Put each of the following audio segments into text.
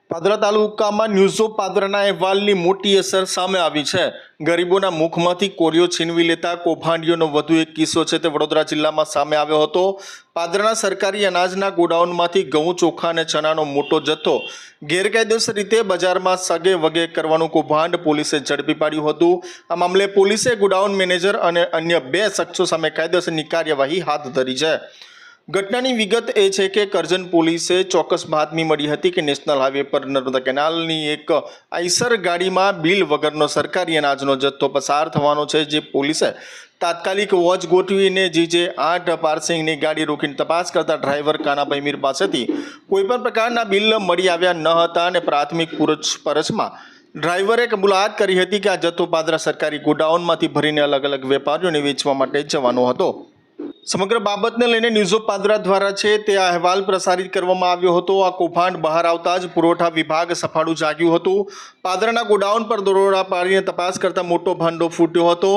પાદરા તાલુકામાં news of પાદરાના અહેવાલની મોટી અસર સામે આવી છે। ગરીબોના મુખમાંથી કોરિયો છીનવી લેતા કૌભાંડીઓનો વધુ એક કિસ્સો છે તે વડોદરા જિલ્લામાં સામે આવ્યો હતો। પાદરાના સરકારી અનાજના ગોડાઉનમાંથી ઘઉં, ચોખા અને ચણાનો મોટો જથ્થો ગેરકાયદેસર રીતે બજારમાં સગે વગે કરવાનું કૌભાંડ પોલીસે ઝડપી પાડ્યું હતું। આ મામલે પોલીસે ગોડાઉન મેનેજર અને અન્ય 2 શખ્સો સામે કાયદેસરની કાર્યવાહી હાથ ધરી છે। ઘટનાની વિગત એ છે કે કરજણ પોલીસે ચોક્કસ બાતમી મળી હતી કે નેશનલ હાઈવે પર નર્મદા કેનાલની એક આઈસર ગાડીમાં બિલ વગરનો સરકારી અનાજનો જથ્થો પસાર થવાનો છે, જે પોલીસે તાત્કાલિક વોચ ગોઠવીને જે 8 પાર્સિંગની ગાડી રોકીને તપાસ કરતા ડ્રાઈવર કાનાભાઈ મીર પાસેથી કોઈપણ પ્રકારના બિલ મળી આવ્યા ન હતા અને પ્રાથમિક પૂછપરછમાં ડ્રાઈવરે કબૂલાત કરી હતી કે આ જથ્થો પાદરા સરકારી ગોડાઉનમાંથી ભરીને અલગ અલગ વેપારીઓને વેચવા માટે જવાનો હતો। સમગ્ર બાબતને લઈને ન્યૂઝ ઓફ પાદરા દ્વારા છે તે અહેવાલ પ્રસારિત કરવામાં આવ્યો હતો। આ કૌભાંડ બહાર આવતા જ પુરવઠા વિભાગ સફાળું જાગ્યું હતું। પાદરાના ગોડાઉન પર દરોડા પાડીને તપાસ કરતા મોટો ભાંડો ફૂટ્યો હતો।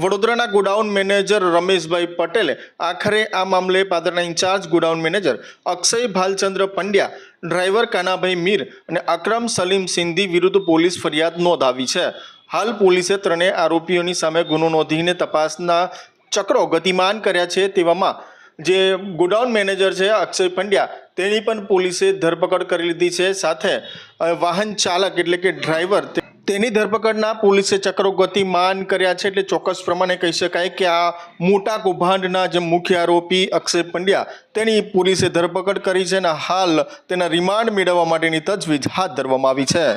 વડોદરાના ગોડાઉન મેનેજર રમેશભાઈ પટેલે આખરે આ મામલે પાદરાના incharge godown manager Akshay Bhalchandra Pandya, driver Kanabhai Mir અને અકરમ સલીમ સિંધી વિરુદ્ધ પોલીસ ફરિયાદ નોંધાવી છે। હાલ પોલીસે ત્રણેય આરોપીઓની સામે ગુનો નોંધીને તપાસના ચક્રો ગતિમાન કર્યા છે। તેવામાં જે ગોડાઉન મેનેજર છે અક્ષય પંડ્યા, તેની પણ પોલીસે ધરપકડ કરી લીધી છે। સાથે વાહન ચાલક એટલે કે ડ્રાઈવર, તેની ધરપકડના પોલીસે ચક્રો ગતિમાન કર્યા છે। એટલે ચોક્કસ પ્રમાણે કહી શકાય કે આ મોટા કૌભાંડના જે મુખ્ય આરોપી અક્ષય પંડ્યા, તેની પોલીસે ધરપકડ કરી છે અને હાલ તેના રિમાન્ડ મેળવવા માટેની તજવીજ હાથ ધરવામાં આવી છે।